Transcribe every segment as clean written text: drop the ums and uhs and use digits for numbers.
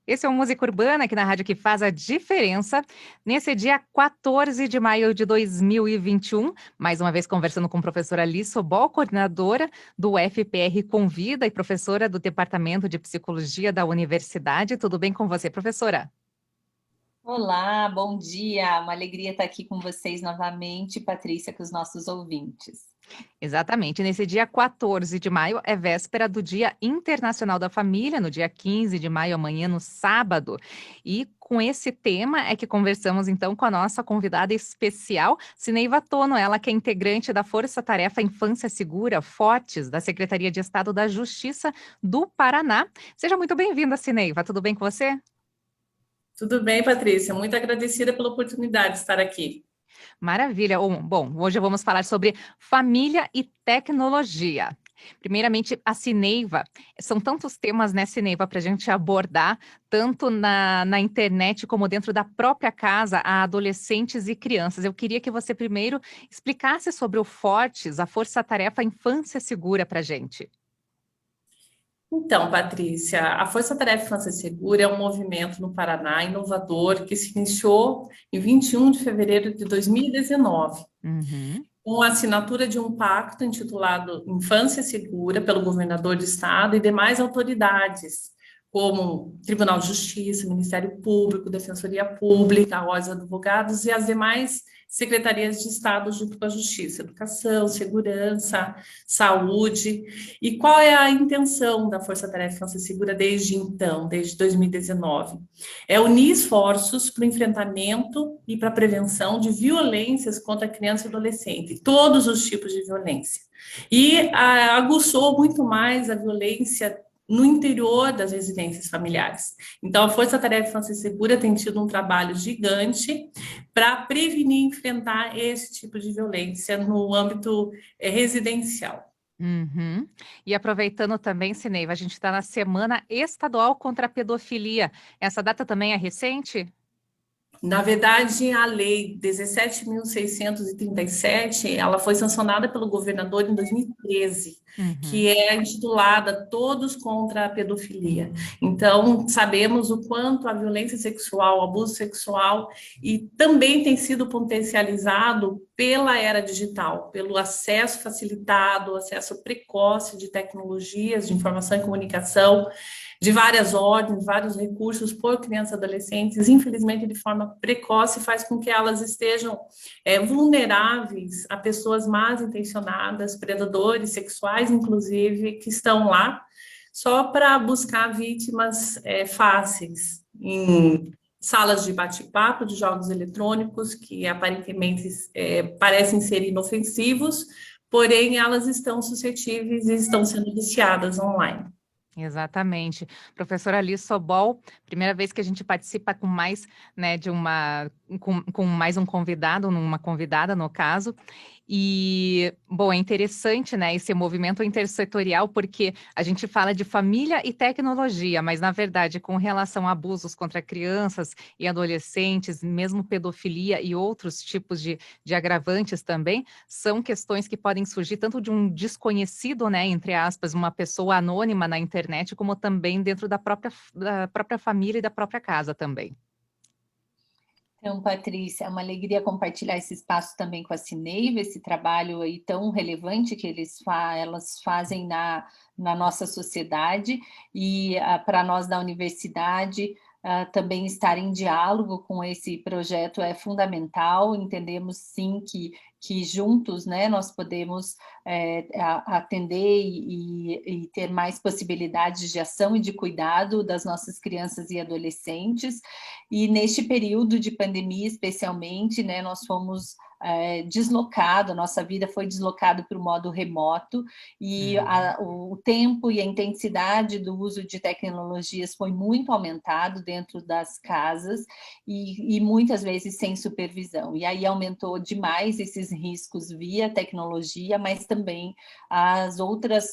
Esse é o Música Urbana, aqui na rádio que faz a diferença. Nesse dia 14 de maio de 2021, mais uma vez conversando com a professora Liz Sobol, coordenadora do FPR Convida e professora do Departamento de Psicologia da Universidade. Tudo bem com você, professora? Olá, bom dia. Uma alegria estar aqui com vocês novamente, Patrícia, com os nossos ouvintes. Exatamente. Nesse dia 14 de maio é véspera do Dia Internacional da Família, no dia 15 de maio, amanhã, no sábado. E com esse tema é que conversamos então com a nossa convidada especial, Cineiva Tono, ela que é integrante da Força Tarefa Infância Segura, Fortes, da Secretaria de Estado da Justiça do Paraná. Seja muito bem-vinda, Cineiva. Tudo bem com você? Tudo bem, Patrícia? Muito agradecida pela oportunidade de estar aqui. Maravilha. Bom, hoje vamos falar sobre família e tecnologia. Primeiramente, a Cineiva. São tantos temas, né, Cineiva, para a gente abordar, tanto na internet como dentro da própria casa, a adolescentes e crianças. Eu queria que você primeiro explicasse sobre o Fortes, a Força Tarefa Infância Segura, para a gente. Então, Patrícia, a Força Tarefa Infância Segura é um movimento no Paraná inovador que se iniciou em 21 de fevereiro de 2019, Uhum. com a assinatura de um pacto intitulado Infância Segura pelo governador do estado e demais autoridades, como Tribunal de Justiça, Ministério Público, Defensoria Pública, a Ordem dos Advogados e as demais secretarias de Estado junto com a Justiça, Educação, Segurança, Saúde. E qual é a intenção da Força Tarefa Infância Segura desde então, desde 2019? É unir esforços para o enfrentamento e para a prevenção de violências contra criança e adolescente, todos os tipos de violência. E aguçou muito mais a violência no interior das residências familiares. Então, a Força Tarefa Infância Segura tem tido um trabalho gigante para prevenir e enfrentar esse tipo de violência no âmbito residencial. Uhum. E aproveitando também, Cineiva, a gente está na Semana Estadual contra a Pedofilia. Essa data também é recente? Na verdade, a lei 17.637, ela foi sancionada pelo governador em 2013, Uhum. que é intitulada Todos contra a Pedofilia. Então, sabemos o quanto a violência sexual, o abuso sexual, e também tem sido potencializado pela era digital, pelo acesso facilitado, acesso precoce de tecnologias de informação e comunicação, de várias ordens, vários recursos por crianças e adolescentes, infelizmente de forma precoce, faz com que elas estejam vulneráveis a pessoas mal intencionadas, predadores sexuais, inclusive, que estão lá só para buscar vítimas fáceis, em salas de bate-papo, de jogos eletrônicos, que aparentemente parecem ser inofensivos, porém elas estão suscetíveis e estão sendo viciadas online. Exatamente. Professora Liz Sobol, primeira vez que a gente participa com mais, né, com mais um convidado, uma convidada no caso. E, bom, é interessante, né, esse movimento intersetorial, porque a gente fala de família e tecnologia, mas, na verdade, com relação a abusos contra crianças e adolescentes, mesmo pedofilia e outros tipos de agravantes também, são questões que podem surgir tanto de um desconhecido, né, entre aspas, uma pessoa anônima na internet, como também dentro da própria família e da própria casa também. Então, Patrícia, é uma alegria compartilhar esse espaço também com a Cineiva, esse trabalho aí tão relevante que elas fazem na nossa sociedade e para nós da universidade também estar em diálogo com esse projeto é fundamental. Entendemos sim que juntos, né, nós podemos atender e ter mais possibilidades de ação e de cuidado das nossas crianças e adolescentes. E neste período de pandemia, especialmente, né, nós fomos deslocados, nossa vida foi deslocada para o modo remoto, e o tempo e a intensidade do uso de tecnologias foi muito aumentado dentro das casas, e muitas vezes sem supervisão. E aí aumentou demais esses riscos via tecnologia, mas também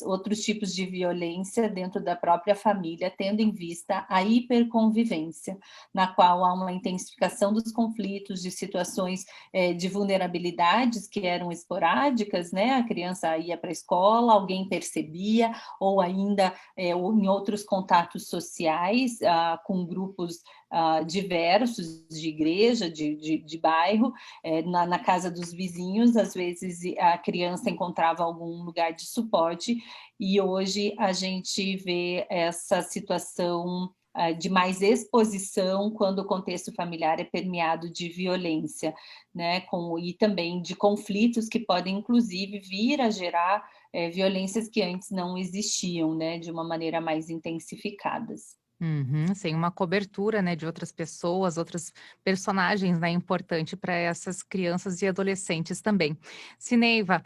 outros tipos de violência dentro da própria família, tendo em vista a hiperconvivência, na qual há uma intensificação dos conflitos, de situações de vulnerabilidade vulnerabilidades que eram esporádicas, né? A criança ia para a escola, alguém percebia, ou ainda ou em outros contatos sociais, com grupos diversos de igreja, de bairro, na casa dos vizinhos, às vezes a criança encontrava algum lugar de suporte, e hoje a gente vê essa situação de mais exposição quando o contexto familiar é permeado de violência, né? E também de conflitos que podem, inclusive, vir a gerar violências que antes não existiam, né? De uma maneira mais intensificadas. Uhum, sem uma cobertura, né, de outras pessoas, outros personagens, né, importante para essas crianças e adolescentes também. Sineiva,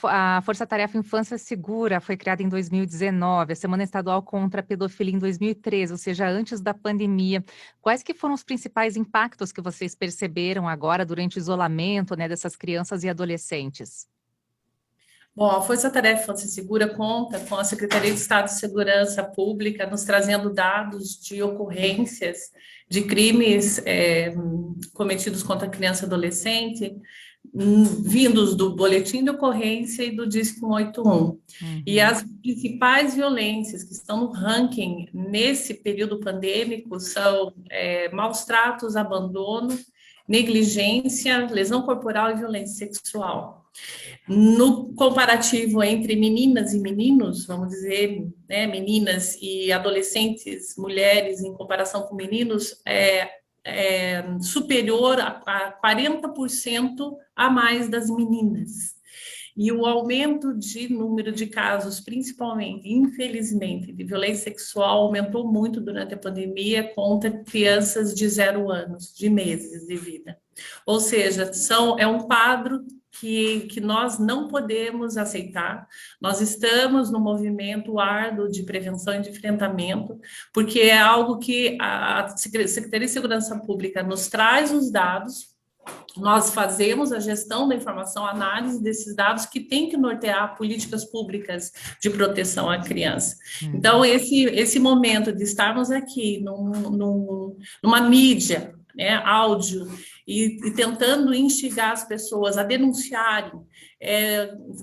a Força Tarefa Infância Segura foi criada em 2019, a Semana Estadual contra a Pedofilia em 2013, ou seja, antes da pandemia. Quais que foram os principais impactos que vocês perceberam agora durante o isolamento, né, dessas crianças e adolescentes? Bom, a Força Tarefa Infância Segura conta com a Secretaria de Estado de Segurança Pública nos trazendo dados de ocorrências de crimes cometidos contra criança e adolescente, vindos do boletim de ocorrência e do Disque 181. Uhum. E as principais violências que estão no ranking nesse período pandêmico são maus tratos, abandono, negligência, lesão corporal e violência sexual. No comparativo entre meninas e meninos, vamos dizer, né, meninas e adolescentes, mulheres, em comparação com meninos, superior a 40% a mais das meninas. E o aumento de número de casos, principalmente, infelizmente, de violência sexual, aumentou muito durante a pandemia contra crianças de 0 anos, de meses de vida. Ou seja, é um quadro que nós não podemos aceitar. Nós estamos no movimento árduo de prevenção e de enfrentamento, porque é algo que a Secretaria de Segurança Pública nos traz os dados, nós fazemos a gestão da informação, a análise desses dados que tem que nortear políticas públicas de proteção à criança. Então, esse momento de estarmos aqui numa mídia, né, áudio, e tentando instigar as pessoas a denunciarem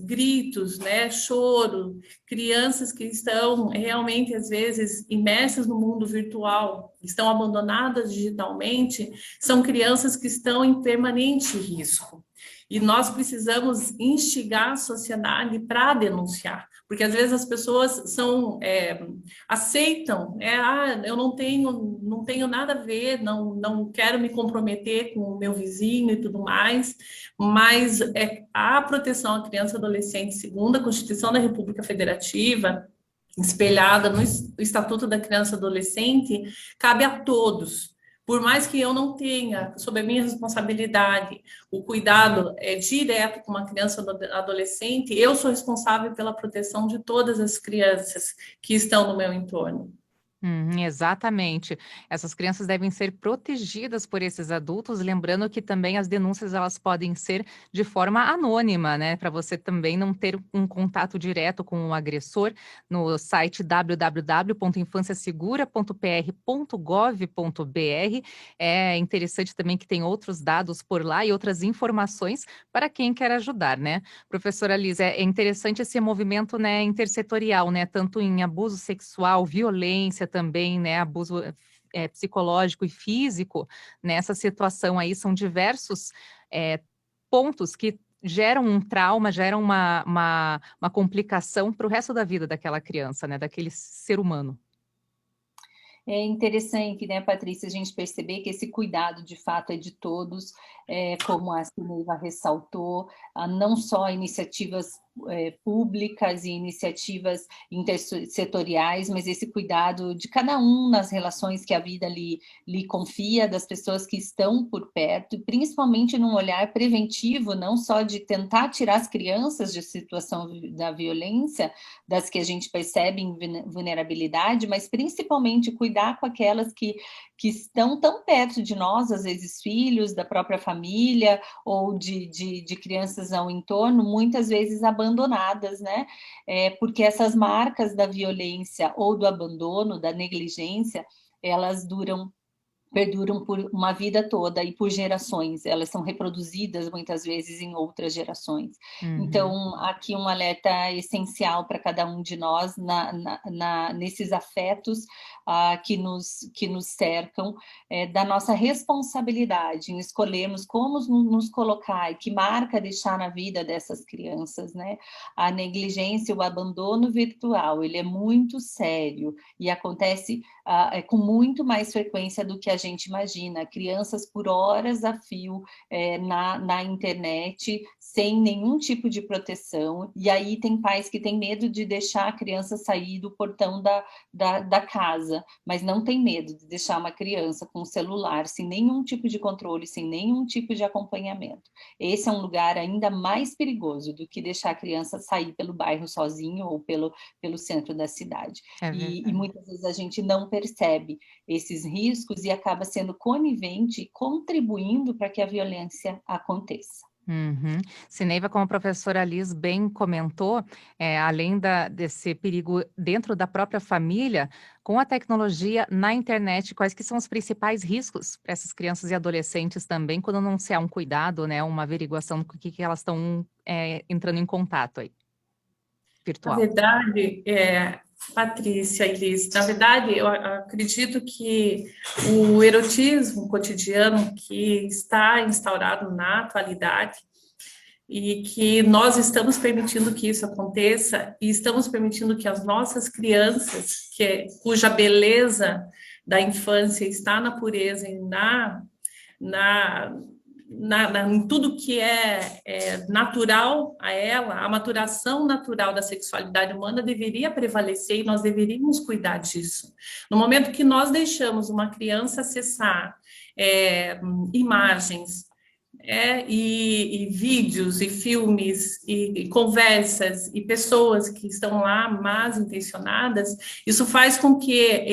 gritos, né, choro, crianças que estão realmente, às vezes, imersas no mundo virtual, estão abandonadas digitalmente, são crianças que estão em permanente risco. E nós precisamos instigar a sociedade para denunciar, porque às vezes as pessoas aceitam, eu não tenho nada a ver, não quero me comprometer com o meu vizinho e tudo mais, mas a proteção à criança e adolescente, segundo a Constituição da República Federativa, espelhada no Estatuto da Criança e Adolescente, cabe a todos. Por mais que eu não tenha, sob a minha responsabilidade, o cuidado direto com uma criança ou adolescente, eu sou responsável pela proteção de todas as crianças que estão no meu entorno. Exatamente. Essas crianças devem ser protegidas por esses adultos, lembrando que também as denúncias elas podem ser de forma anônima, né? Para você também não ter um contato direto com o agressor. No site www.infanciasegura.pr.gov.br. É interessante também que tem outros dados por lá e outras informações para quem quer ajudar, né? Professora Liz, é interessante esse movimento, né, intersetorial, né? Tanto em abuso sexual, violência também, né, abuso psicológico e físico, nessa situação aí são diversos pontos que geram um trauma, geram uma complicação para o resto da vida daquela criança, né, daquele ser humano. É interessante, né, Patrícia, a gente perceber que esse cuidado, de fato, é de todos, como a Sineiva ressaltou, não só iniciativas públicas e iniciativas intersetoriais, mas esse cuidado de cada um nas relações que a vida lhe confia, das pessoas que estão por perto, principalmente num olhar preventivo, não só de tentar tirar as crianças de situação da violência, das que a gente percebe em vulnerabilidade, mas principalmente cuidar com aquelas que estão tão perto de nós, às vezes filhos, da própria família, ou de crianças ao entorno, muitas vezes abandonadas, né? Porque essas marcas da violência ou do abandono, da negligência, elas duram perduram por uma vida toda e por gerações, elas são reproduzidas muitas vezes em outras gerações. Então, aqui um alerta essencial para cada um de nós nesses afetos que nos cercam, da nossa responsabilidade em escolhermos como nos colocar e que marca deixar na vida dessas crianças, né? A negligência, o abandono virtual, ele é muito sério e acontece com muito mais frequência do que a gente imagina. Crianças por horas a fio na internet, sem nenhum tipo de proteção, e aí tem pais que têm medo de deixar a criança sair do portão da casa, mas não tem medo de deixar uma criança com um celular, sem nenhum tipo de controle, sem nenhum tipo de acompanhamento. Esse é um lugar ainda mais perigoso do que deixar a criança sair pelo bairro sozinho ou pelo centro da cidade. E muitas vezes a gente não percebe esses riscos e acaba sendo conivente e contribuindo para que a violência aconteça. Sineiva, como a professora Liz bem comentou, além desse perigo dentro da própria família, com a tecnologia na internet, quais que são os principais riscos para essas crianças e adolescentes também, quando não se há um cuidado, né, uma averiguação do que elas estão entrando em contato aí, Na virtual? verdade, Patrícia e Liz, na verdade, eu acredito que o erotismo cotidiano que está instaurado na atualidade e que nós estamos permitindo que isso aconteça e estamos permitindo que as nossas crianças, cuja beleza da infância está na pureza e em tudo que é natural a ela, a maturação natural da sexualidade humana deveria prevalecer e nós deveríamos cuidar disso. No momento que nós deixamos uma criança acessar imagens, e vídeos, e filmes, e conversas, e pessoas que estão lá mal intencionadas, isso faz com que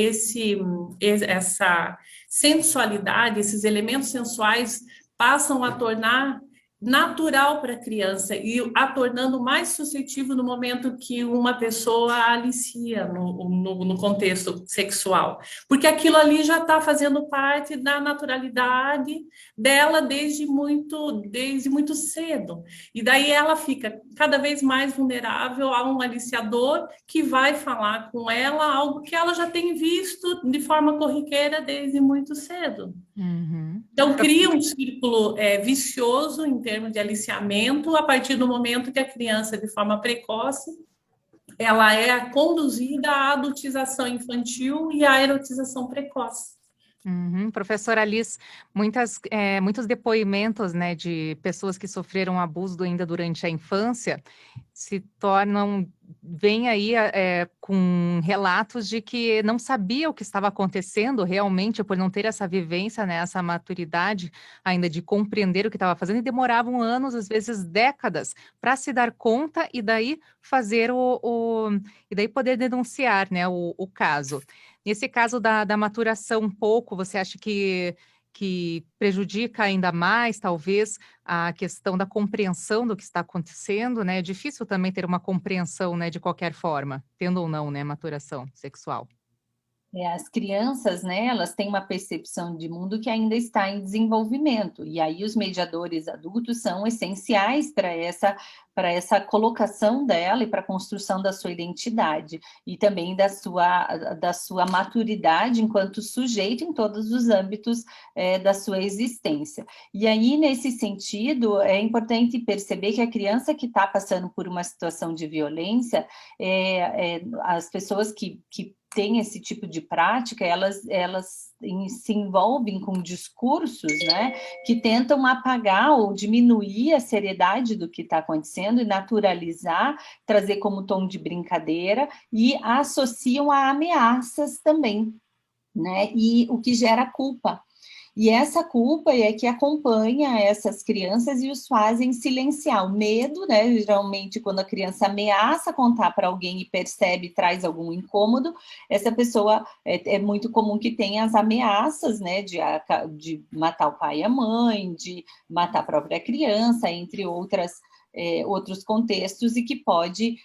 essa sensualidade, esses elementos sensuais passam a tornar natural para a criança e a tornando mais suscetível no momento que uma pessoa a alicia no contexto sexual, porque aquilo ali já está fazendo parte da naturalidade dela desde muito cedo, e daí ela fica cada vez mais vulnerável a um aliciador que vai falar com ela algo que ela já tem visto de forma corriqueira desde muito cedo. Então, cria um círculo vicioso em termos de aliciamento a partir do momento que a criança, de forma precoce, ela é conduzida à adultização infantil e à erotização precoce. Professora Liz, muitos depoimentos, né, de pessoas que sofreram abuso ainda durante a infância vêm aí com relatos de que não sabia o que estava acontecendo realmente, por não ter essa vivência, né, essa maturidade ainda de compreender o que estava fazendo, e demoravam anos, às vezes décadas, para se dar conta e daí fazer e daí poder denunciar, né, o caso. Nesse caso da maturação um pouco, você acha que prejudica ainda mais, talvez, a questão da compreensão do que está acontecendo, né? É difícil também ter uma compreensão, né, de qualquer forma, tendo ou não, né, maturação sexual. As crianças, né, elas têm uma percepção de mundo que ainda está em desenvolvimento, e aí os mediadores adultos são essenciais para essa colocação dela e para a construção da sua identidade, e também da sua maturidade enquanto sujeito em todos os âmbitos da sua existência. E aí, nesse sentido, é importante perceber que a criança que está passando por uma situação de violência, as pessoas que têm esse tipo de prática, elas se envolvem com discursos, né, que tentam apagar ou diminuir a seriedade do que está acontecendo e naturalizar, trazer como tom de brincadeira, e associam a ameaças também, né, e o que gera culpa. E essa culpa é que acompanha essas crianças e os fazem silenciar. O medo, né? Geralmente, quando a criança ameaça contar para alguém e percebe, traz algum incômodo, essa pessoa é muito comum que tenha as ameaças, né? De matar o pai e a mãe, de matar a própria criança, entre outros contextos, e que pode,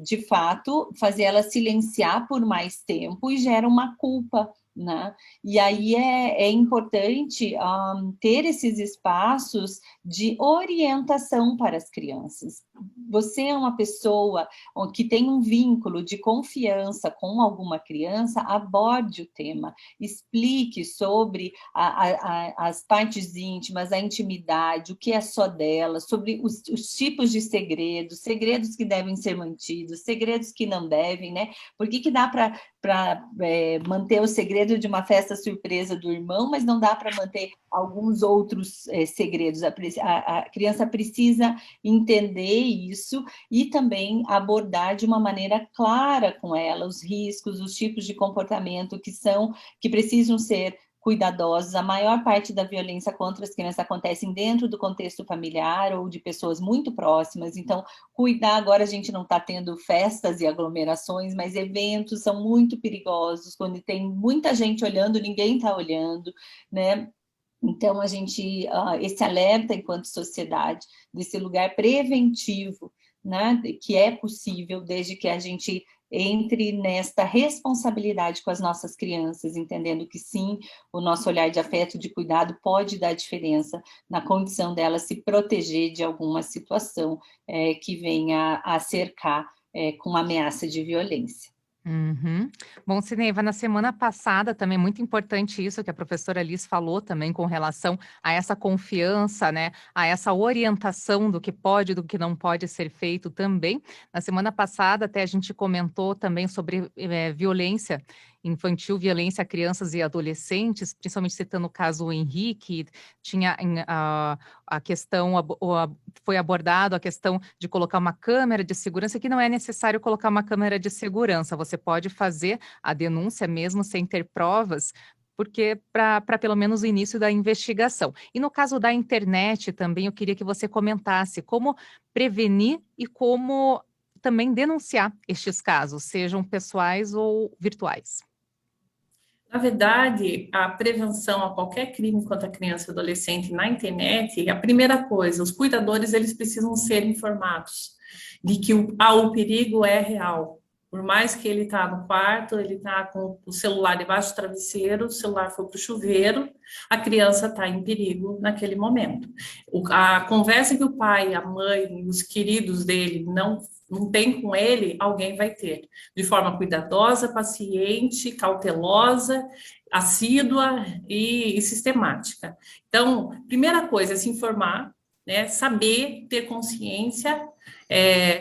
de fato, fazer ela silenciar por mais tempo e gera uma culpa, né? E aí é importante ter esses espaços de orientação para as crianças. Você é uma pessoa que tem um vínculo de confiança com alguma criança, aborde o tema, explique sobre as partes íntimas, a intimidade, o que é só dela, sobre os tipos de segredos, segredos que devem ser mantidos, segredos que não devem, né? Por que dá para manter o segredo de uma festa surpresa do irmão, mas não dá para manter alguns outros segredos? A criança precisa entender isso e também abordar de uma maneira clara com ela os riscos, os tipos de comportamento que precisam ser cuidadosos. A maior parte da violência contra as crianças acontece dentro do contexto familiar ou de pessoas muito próximas, então cuidar. Agora a gente não está tendo festas e aglomerações, mas eventos são muito perigosos, quando tem muita gente olhando, ninguém está olhando, né? Então, esse alerta enquanto sociedade, desse lugar preventivo, né, que é possível desde que a gente entre nesta responsabilidade com as nossas crianças, entendendo que sim, o nosso olhar de afeto, de cuidado pode dar diferença na condição dela se proteger de alguma situação que venha a cercar com ameaça de violência. Uhum. Bom, Sineiva, na semana passada também muito importante isso que a professora Liz falou também com relação a essa confiança, né, a essa orientação do que pode e do que não pode ser feito também. Na semana passada até a gente comentou também sobre violência infantil, violência a crianças e adolescentes, principalmente citando o caso do Henrique, tinha a questão, foi abordado a questão de colocar uma câmera de segurança, que não é necessário colocar uma câmera de segurança, você pode fazer a denúncia mesmo sem ter provas, porque para pelo menos o início da investigação. E no caso da internet também, eu queria que você comentasse como prevenir e como também denunciar estes casos, sejam pessoais ou virtuais. Na verdade, a prevenção a qualquer crime contra criança e adolescente na internet, a primeira coisa, os cuidadores eles precisam ser informados de que o perigo é real. Por mais que ele está no quarto, ele está com o celular debaixo do travesseiro, o celular foi para o chuveiro, a criança está em perigo naquele momento. A conversa que o pai, a mãe, os queridos dele não tem com ele, alguém vai ter. De forma cuidadosa, paciente, cautelosa, assídua e sistemática. Então, primeira coisa é se informar, né, saber, ter consciência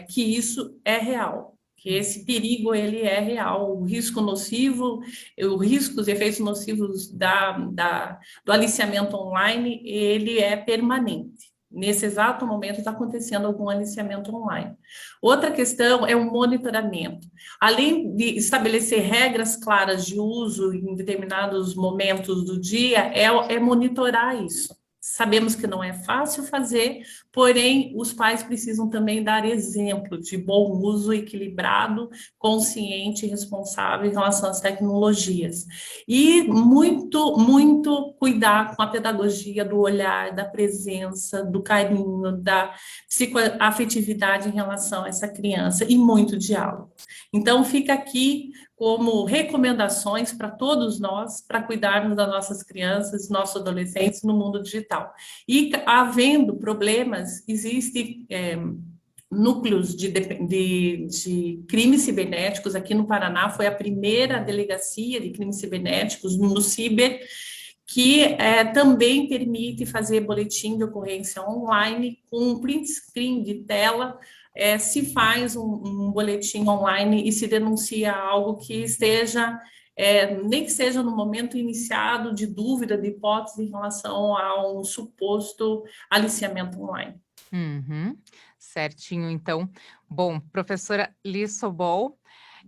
que isso é real, que esse perigo ele é real, o risco nocivo, os efeitos nocivos do aliciamento online, ele é permanente. Nesse exato momento está acontecendo algum aliciamento online. Outra questão é o monitoramento. Além de estabelecer regras claras de uso em determinados momentos do dia, é monitorar isso. Sabemos que não é fácil fazer, porém, os pais precisam também dar exemplo de bom uso equilibrado, consciente e responsável em relação às tecnologias. E muito, muito cuidar com a pedagogia do olhar, da presença, do carinho, da psicoafetividade em relação a essa criança e muito diálogo. Então, fica aqui como recomendações para todos nós, para cuidarmos das nossas crianças, nossos adolescentes no mundo digital. E, havendo problemas, existem núcleos de crimes cibernéticos. Aqui no Paraná foi a primeira delegacia de crimes cibernéticos no Ciber, que também permite fazer boletim de ocorrência online com um print screen de tela. Se faz um boletim online e se denuncia algo que esteja, nem que seja no momento iniciado de dúvida, de hipótese em relação a um suposto aliciamento online. Uhum. Certinho, então. Bom, professora Liz Sobol,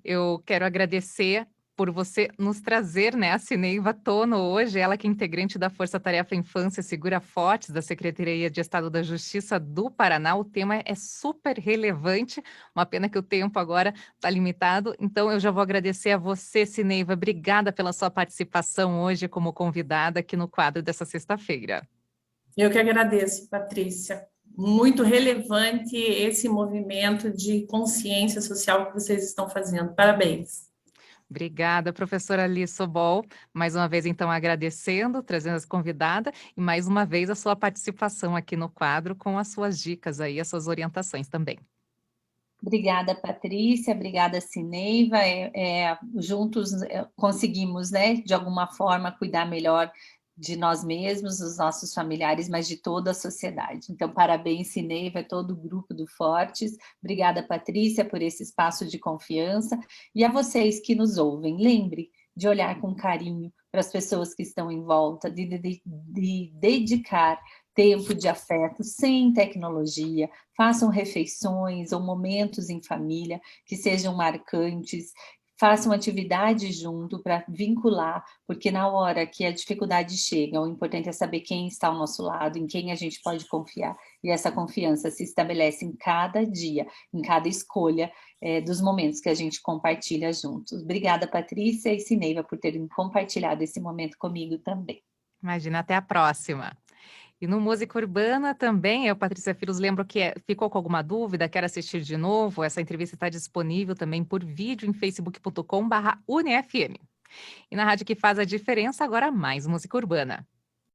eu quero agradecer por você nos trazer, né, a Sineiva Tono hoje, ela que é integrante da Força Tarefa Infância Segura Fortes, da Secretaria de Estado da Justiça do Paraná. O tema é super relevante, uma pena que o tempo agora está limitado, então eu já vou agradecer a você, Sineiva, obrigada pela sua participação hoje como convidada aqui no quadro dessa sexta-feira. Eu que agradeço, Patrícia. Muito relevante esse movimento de consciência social que vocês estão fazendo. Parabéns. Obrigada, professora Liz Sobol. Mais uma vez, então, agradecendo, trazendo as convidada e mais uma vez a sua participação aqui no quadro com as suas dicas aí, as suas orientações também. Obrigada, Patrícia. Obrigada, Cineiva. Juntos conseguimos, né, de alguma forma, cuidar melhor de nós mesmos, dos nossos familiares, mas de toda a sociedade. Então, parabéns, Cineiva, todo o grupo do Fortes. Obrigada, Patrícia, por esse espaço de confiança. E a vocês que nos ouvem, lembre de olhar com carinho para as pessoas que estão em volta, de dedicar tempo de afeto sem tecnologia, façam refeições ou momentos em família que sejam marcantes, façam atividade junto para vincular, porque na hora que a dificuldade chega, o importante é saber quem está ao nosso lado, em quem a gente pode confiar, e essa confiança se estabelece em cada dia, em cada escolha dos momentos que a gente compartilha juntos. Obrigada, Patrícia e Cineiva, por terem compartilhado esse momento comigo também. Imagina, até a próxima. E no Música Urbana também, eu, Patrícia Filos, lembro que ficou com alguma dúvida, quer assistir de novo, essa entrevista está disponível também por vídeo em facebook.com/UniFM. E na rádio que faz a diferença, agora mais Música Urbana.